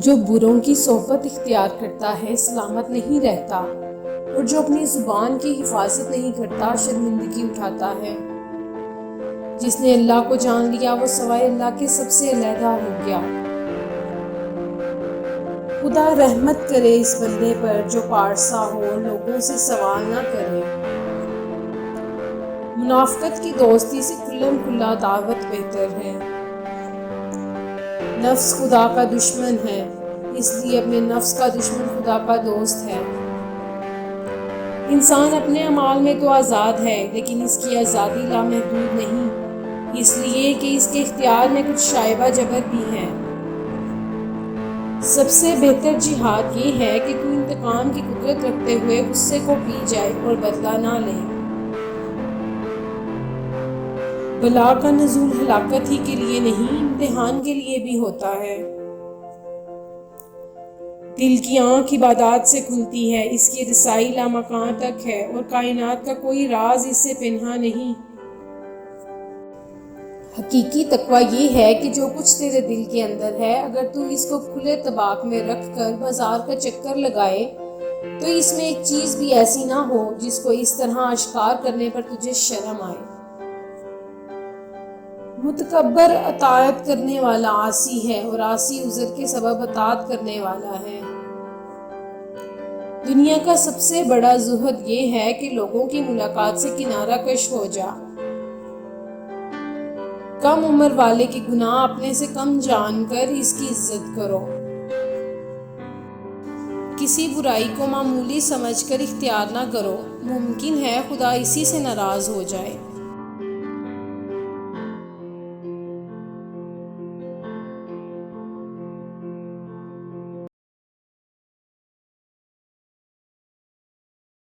جو بروں کی صحبت اختیار کرتا ہے سلامت نہیں رہتا، اور جو اپنی زبان کی حفاظت نہیں کرتا شرمندگی اٹھاتا ہے۔ جس نے اللہ کو جان لیا وہ سوائے اللہ کے سب سے علیحدہ ہو گیا۔ خدا رحمت کرے اس بندے پر جو پارسا ہو، لوگوں سے سوال نہ کرے۔ منافقت کی دوستی سے کھلم کھلا دعوت بہتر ہے۔ نفس خدا کا دشمن ہے، اس لیے اپنے نفس کا دشمن خدا کا دوست ہے۔ انسان اپنے اعمال میں تو آزاد ہے، لیکن اس کی آزادی لامحدود نہیں، اس لیے کہ اس کے اختیار میں کچھ شائبہ جبر بھی ہے۔ سب سے بہتر جہاد یہ ہے کہ تو انتقام کی قدرت رکھتے ہوئے غصے کو پی جائے اور بدلہ نہ لے۔ بلا کا نزول ہلاکت ہی کے لیے نہیں، امتحان کے لیے بھی ہوتا ہے۔ دل کی آنکھ عبادات سے کھلتی ہے، اس کی رسائی لامکان تک ہے، اور کائنات کا کوئی راز اس سے پنہا نہیں۔ حقیقی تقویٰ یہ ہے کہ جو کچھ تیرے دل کے اندر ہے، اگر تو اس کو کھلے طباق میں رکھ کر بازار کا چکر لگائے تو اس میں ایک چیز بھی ایسی نہ ہو جس کو اس طرح اشکار کرنے پر تجھے شرم آئے۔ متکبر اطاعت کرنے والا عاصی ہے، اور عاصی عذر کے سبب اطاعت کرنے والا ہے۔ دنیا کا سب سے بڑا زہد یہ ہے کہ لوگوں کی ملاقات سے کنارہ کش ہو جا۔ کم عمر والے کے گناہ اپنے سے کم جان کر اس کی عزت کرو۔ کسی برائی کو معمولی سمجھ کر اختیار نہ کرو، ممکن ہے خدا اسی سے ناراض ہو جائے۔